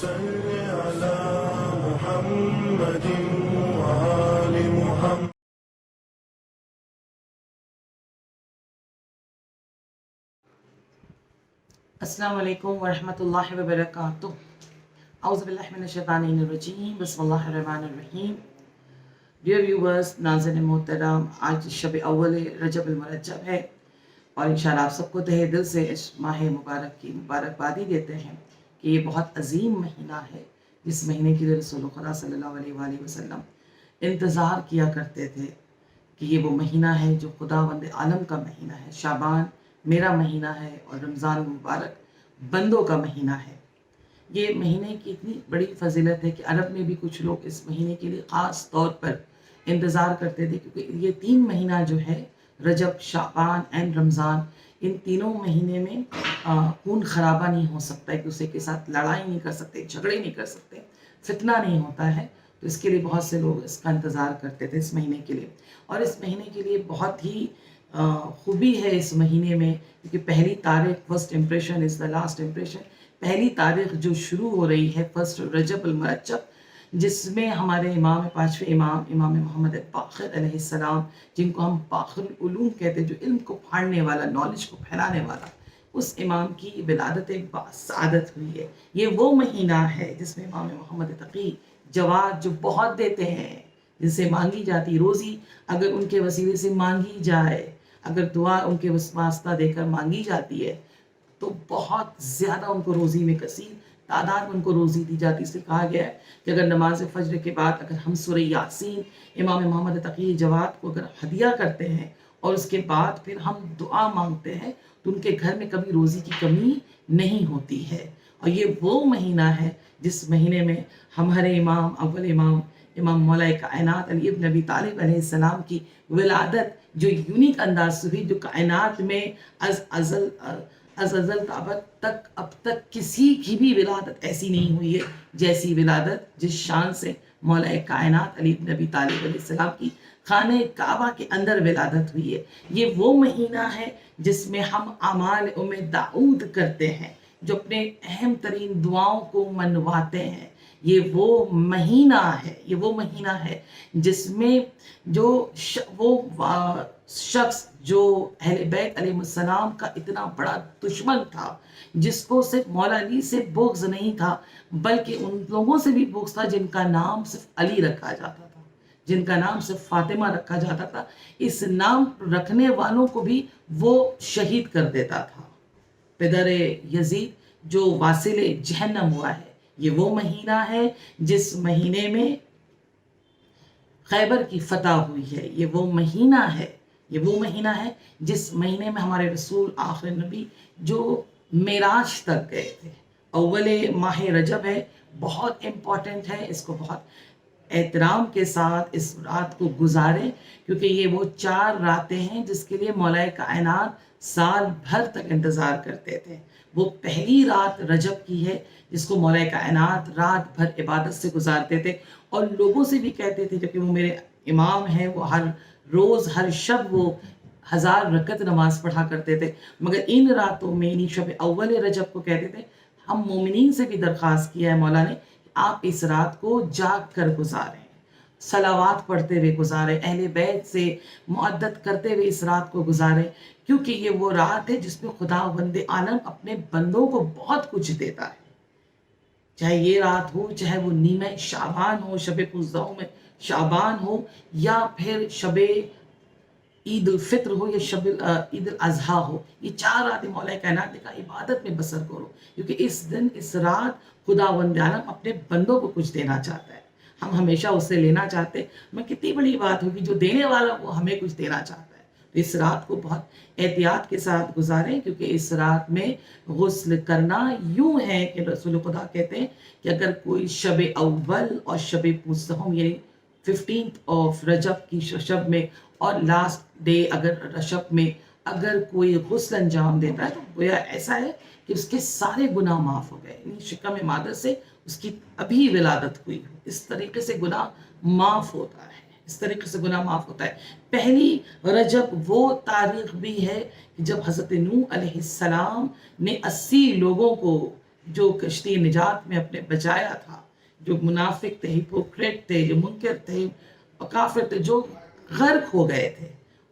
صل على محمد وآل محمد. السلام علیکم ورحمۃ اللہ وبرکاتہ. اعوذ باللہ من الشیطان الرجیم. بسم اللہ الرحمن الرحیم. ڈیئر ویورز، ناظرین محترم، آج شب اول رجب المرجب ہے اور انشاءاللہ آپ سب کو تہہ دل سے اس ماہ مبارک کی مبارکبادی دیتے ہیں کہ یہ بہت عظیم مہینہ ہے، جس مہینے کے لیے رسول خدا صلی اللہ علیہ وآلہ وسلم انتظار کیا کرتے تھے کہ یہ وہ مہینہ ہے جو خداوند عالم کا مہینہ ہے. شعبان میرا مہینہ ہے اور رمضان مبارک بندوں کا مہینہ ہے. یہ مہینے کی اتنی بڑی فضیلت ہے کہ عرب میں بھی کچھ لوگ اس مہینے کے لیے خاص طور پر انتظار کرتے تھے، کیونکہ یہ 3 مہینہ جو ہے، رجب، شعبان اینڈ رمضان، ان تینوں مہینے میں خون خرابہ نہیں ہو سکتا، ایک دوسرے کے ساتھ لڑائی نہیں کر سکتے، جھگڑے نہیں کر سکتے، فتنہ نہیں ہوتا ہے. تو اس کے لیے بہت سے لوگ اس کا انتظار کرتے تھے اس مہینے کے لیے. اور اس مہینے کے لیے بہت ہی خوبی ہے اس مہینے میں، کیونکہ پہلی تاریخ، first impression is the last impression, پہلی تاریخ جو شروع ہو رہی ہے فرسٹ رجب المرجب، جس میں ہمارے امام، 5ویں امام محمد باقر علیہ السلام، جن کو ہم باقر العلوم کہتے ہیں، جو علم کو پھاڑنے والا، نالج کو پھیلانے والا، اس امام کی ولادت سعادت ہوئی ہے. یہ وہ مہینہ ہے جس میں امام محمد تقی جواد، جو بہت دیتے ہیں، جن سے مانگی جاتی روزی، اگر ان کے وسیلے سے مانگی جائے، اگر دعا ان کے واسطہ دے کر مانگی جاتی ہے تو بہت زیادہ ان کو روزی میں کثیر تعداد میں ان کو روزی دی جاتی. اس لیے کہا گیا ہے کہ اگر نماز فجر کے بعد اگر ہم سورہ یاسین امام محمد تقی جواد کو اگر ہدیہ کرتے ہیں اور اس کے بعد پھر ہم دعا مانگتے ہیں تو ان کے گھر میں کبھی روزی کی کمی نہیں ہوتی ہے. اور یہ وہ مہینہ ہے جس مہینے میں ہمارے امام، اول امام مولا کائنات علی ابن ابی طالب علیہ السلام کی ولادت جو یونیک انداز سے ہوئی، جو کائنات میں از ازل ابد تک اب تک کسی کی بھی ولادت ایسی نہیں ہوئی ہے جیسی ولادت، جس شان سے مولا کائنات علی ابن ابی طالب علیہ السلام کی خانہ کعبہ کے اندر ولادت ہوئی ہے. یہ وہ مہینہ ہے جس میں ہم اعمال داؤد کرتے ہیں، جو اپنے اہم ترین دعاؤں کو منواتے ہیں. یہ وہ مہینہ ہے جس میں وہ شخص جو اہل بیت علیہ السلام کا اتنا بڑا دشمن تھا، جس کو صرف مولا علی سے بغض نہیں تھا بلکہ ان لوگوں سے بھی بغض تھا جن کا نام صرف علی رکھا جاتا تھا، جن کا نام صرف فاطمہ رکھا جاتا تھا. اس نام رکھنے والوں کو بھی وہ شہید کر دیتا تھا. پدر یزید جو واصل جہنم ہوا ہے. یہ وہ مہینہ ہے جس مہینے میں خیبر کی فتح ہوئی ہے. یہ وہ مہینہ ہے جس مہینے میں ہمارے رسول آخر نبی جو معراج تک گئے تھے. اول ماہ رجب ہے، بہت امپورٹنٹ ہے، اس کو بہت احترام کے ساتھ اس رات کو گزاریں، کیونکہ یہ وہ 4 راتیں ہیں جس کے لیے مولا کائنات سال بھر تک انتظار کرتے تھے. وہ پہلی رات رجب کی ہے جس کو مولا کائنات رات بھر عبادت سے گزارتے تھے، اور لوگوں سے بھی کہتے تھے، جبکہ وہ میرے امام ہیں، وہ ہر روز ہر شب وہ 1000 رکعت نماز پڑھا کرتے تھے، مگر ان راتوں میں، یعنی شب اول رجب کو کہتے تھے. ہم مومنین سے بھی درخواست کیا ہے مولا نے، آپ اس رات کو جاگ کر گزاریں، صلوات پڑھتے ہوئے گزاریں، اہل بیت سے معدت کرتے ہوئے اس رات کو گزاریں، کیونکہ یہ وہ رات ہے جس میں خداوند عالم اپنے بندوں کو بہت کچھ دیتا ہے. چاہے یہ رات ہو، چاہے وہ نیمہ شعبان ہو، شب 15 میں شعبان ہو، یا پھر شب عید الفطر ہو، یا شب عید الاضحیٰ ہو. یہ 4 راتیں مولا کائنات نے کہا عبادت میں بسر کرو، کیونکہ اس دن، اس رات خداوند عالم اپنے بندوں کو کچھ دینا چاہتا ہے. ہم ہمیشہ اس سے لینا چاہتے ہیں، میں کتنی بڑی بات ہوگی جو دینے والا وہ ہمیں کچھ دینا چاہتا ہے. تو اس رات کو بہت احتیاط کے ساتھ گزاریں، کیونکہ اس رات میں غسل کرنا یوں ہے کہ رسول خدا کہتے ہیں کہ اگر کوئی شب اول اور شب 15 یعنی 15th آف رجب کی شب میں اور لاسٹ ڈے اگر رجب میں اگر کوئی غسل انجام دیتا ہے تو گویا ایسا ہے کہ اس کے سارے گناہ معاف ہو گئے، یعنی شکم مادر سے اس کی ابھی ولادت ہوئی ہو. اس طریقے سے گناہ معاف ہوتا ہے. پہلی رجب وہ تاریخ بھی ہے کہ جب حضرت نوح علیہ السلام نے 80 لوگوں کو جو کشتی نجات میں اپنے بچایا تھا، جو منافق تھے، ہپوکریٹ تھے، جو منکر تھے، کافر تھے، جو غرق ہو گئے تھے،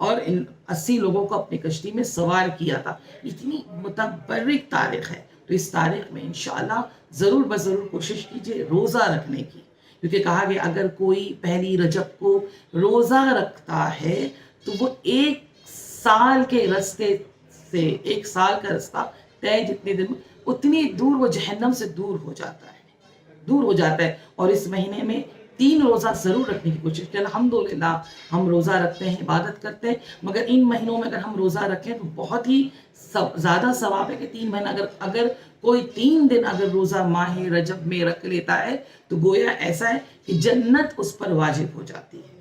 اور ان 80 لوگوں کو اپنی کشتی میں سوار کیا تھا. اتنی متبرک تاریخ ہے. تو اس تاریخ میں انشاءاللہ ضرور بضرور کوشش کیجئے روزہ رکھنے کی، کیونکہ کہا گیا اگر کوئی پہلی رجب کو روزہ رکھتا ہے تو وہ ایک سال کے رستے سے، ایک سال کا رستہ طے جتنے دن میں، اتنی دور وہ جہنم سے دور ہو جاتا ہے، دور ہو جاتا ہے. اور اس مہینے میں 3 روزہ ضرور رکھنے کی کوشش کریں. الحمدللہ ہم روزہ رکھتے ہیں، عبادت کرتے ہیں، مگر ان مہینوں میں اگر ہم روزہ رکھیں تو بہت ہی زیادہ ثواب ہے کہ 3 مہینہ اگر کوئی 3 دن اگر روزہ ماہ رجب میں رکھ لیتا ہے تو گویا ایسا ہے کہ جنت اس پر واجب ہو جاتی ہے.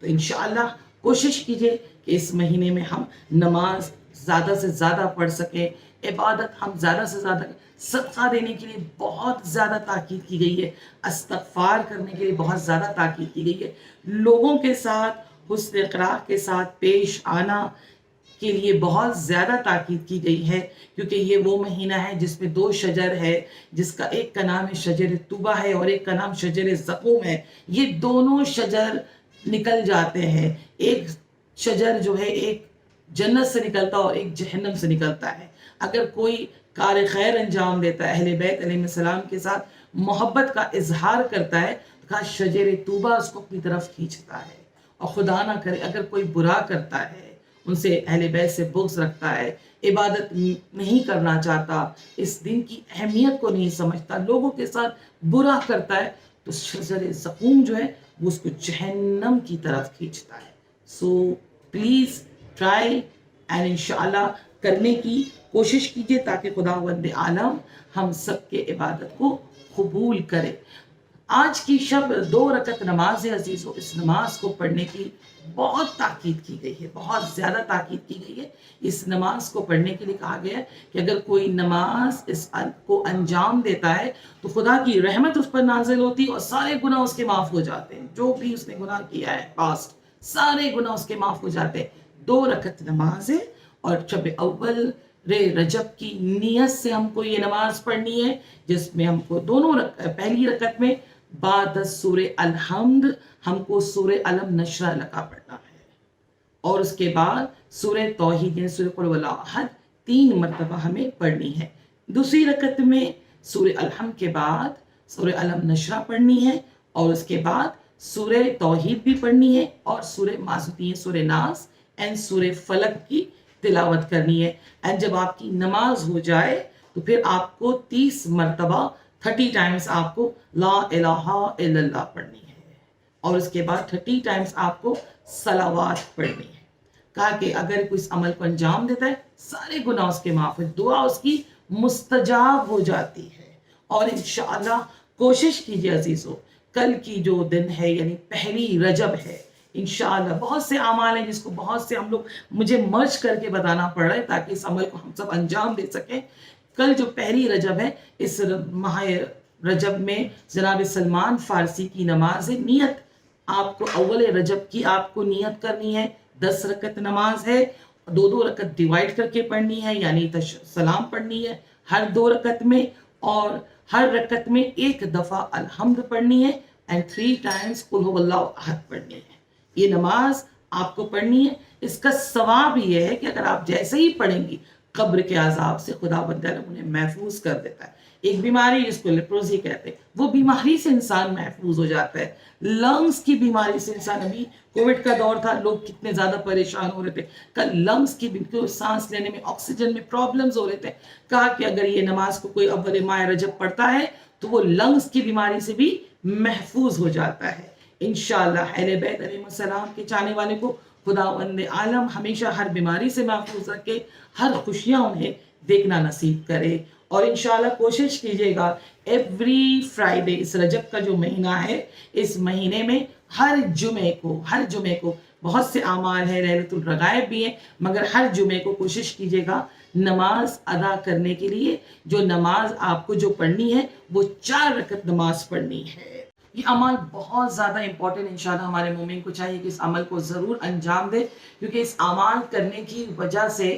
تو انشاءاللہ کوشش کیجئے کہ اس مہینے میں ہم نماز زیادہ سے زیادہ پڑھ سکیں، عبادت ہم زیادہ سے زیادہ، صدقہ دینے کے لیے بہت زیادہ تاکید کی گئی ہے، استغفار کرنے کے لیے بہت زیادہ تاکید کی گئی ہے، لوگوں کے ساتھ حسن اخلاق کے ساتھ پیش آنا کے لیے بہت زیادہ تاکید کی گئی ہے، کیونکہ یہ وہ مہینہ ہے جس میں 2 شجر ہے، جس کا ایک کا نام ہے شجر طوبہ ہے اور ایک کا نام شجر زقوم ہے. یہ دونوں شجر نکل جاتے ہیں. ایک شجر جو ہے ایک جنت سے نکلتا اور ایک جہنم سے نکلتا ہے. اگر کوئی کار خیر انجام دیتا ہے، اہل بیت علیہ السلام کے ساتھ محبت کا اظہار کرتا ہے، تو کہا شجر طوبہ اس کو اپنی طرف کھینچتا ہے. اور خدا نہ کرے اگر کوئی برا کرتا ہے، ان سے اہل بیت سے بغض رکھتا ہے، عبادت نہیں کرنا چاہتا، اس دن کی اہمیت کو نہیں سمجھتا، لوگوں کے ساتھ برا کرتا ہے، تو شجر زقوم جو ہے وہ اس کو جہنم کی طرف کھینچتا ہے. سو پلیز ٹرائی اینڈ انشاءاللہ کرنے کی کوشش کیجئے تاکہ خداوند عالم ہم سب کے عبادت کو قبول کرے. آج کی شب 2 رکعت نماز ہے عزیزو، اس نماز کو پڑھنے کی بہت تاکید کی گئی ہے، بہت زیادہ تاکید کی گئی ہے. اس نماز کو پڑھنے کے لیے کہا گیا ہے کہ اگر کوئی نماز اس کو انجام دیتا ہے تو خدا کی رحمت اس پر نازل ہوتی اور سارے گناہ اس کے معاف ہو جاتے ہیں. جو بھی اس نے گناہ کیا ہے پاسٹ، سارے گناہ اس کے معاف ہو جاتے ہیں. 2 رکعت نماز ہے اور شب اول رجب کی نیت سے ہم کو یہ نماز پڑھنی ہے، جس میں ہم کو پہلی رکعت میں بعد سورہ الحمد ہم کو سورہ علم نشرہ لگا پڑھنا ہے، اور اس کے بعد سورہ توحید یعنی سورہ قل هو اللہ احد 3 مرتبہ ہمیں پڑھنی ہے. دوسری رکعت میں سورہ الحمد کے بعد سورہ علم نشرہ پڑھنی ہے، اور اس کے بعد سورہ توحید بھی پڑھنی ہے، اور سورہ معزوتین، سورہ ناس اینڈ سورہ فلق کی تلاوت کرنی ہے. اینڈ جب آپ کی نماز ہو جائے تو پھر آپ کو 30 مرتبہ 30 ٹائمز آپ کو لا الہ الا اللہ پڑھنی ہے، اور اس کے بعد 30 ٹائمز آپ کو صلوات پڑھنی ہے. کہا کہ اگر کوئی اس عمل کو انجام دیتا ہے سارے گناہ اس کے معاف ہے، دعا اس کی مستجاب ہو جاتی ہے. اور انشاءاللہ کوشش کیجئے عزیزو، کل کی جو دن ہے یعنی پہلی رجب ہے، انشاءاللہ بہت سے اعمال ہیں جس کو بہت سے ہم لوگ مجھے مرج کر کے بتانا پڑ رہا ہے تاکہ اس عمل کو ہم سب انجام دے سکیں. کل جو پہلی رجب ہے، اس ماہ رجب میں جناب سلمان فارسی کی نماز ہے. نیت آپ کو اول رجب کی آپ کو نیت کرنی ہے. 10 رکعت نماز ہے، 2 رکعت ڈیوائیڈ کر کے پڑھنی ہے، یعنی سلام پڑھنی ہے ہر 2 رکعت میں، اور ہر رکعت میں 1 دفعہ الحمد پڑھنی ہے اینڈ 3 ٹائمز قل هو اللہ احد پڑھنی ہے. یہ نماز آپ کو پڑھنی ہے. اس کا ثواب یہ ہے کہ اگر آپ جیسے ہی پڑھیں گی قبر کے عذاب سے خدا بند انہیں محفوظ کر دیتا ہے. ایک بیماری جس کو لیپروزی کہتے ہیں، وہ بیماری سے انسان محفوظ ہو جاتا ہے. لنگز کی بیماری سے انسان، ابھی کووڈ کا دور تھا، لوگ کتنے زیادہ پریشان ہو رہے تھے، کل لنگز کی سانس لینے میں آکسیجن میں پرابلمز ہو رہے تھے. کہا کہ اگر یہ نماز کو کوئی اول ماہ رجب پڑھتا ہے تو وہ لنگز کی بیماری سے بھی محفوظ ہو جاتا ہے. انشاءاللہ اہل بیت علیہ السلام کے چاہنے والے کو خداوند عالم ہمیشہ ہر بیماری سے محفوظ رکھے، ہر خوشیاں انہیں دیکھنا نصیب کرے. اور انشاءاللہ کوشش کیجئے گا ایوری فرائیڈے، اس رجب کا جو مہینہ ہے اس مہینے میں ہر جمعے کو بہت سے اعمال ہیں، لیلۃ الرغائب بھی ہیں، مگر ہر جمعے کو کوشش کیجئے گا نماز ادا کرنے کے لیے. جو نماز آپ کو جو پڑھنی ہے وہ 4 رکعت نماز پڑھنی ہے. یہ عمل بہت زیادہ امپورٹنٹ، انشاءاللہ ہمارے مومن کو چاہیے کہ اس عمل کو ضرور انجام دے، کیونکہ اس عمل کرنے کی وجہ سے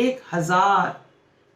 1000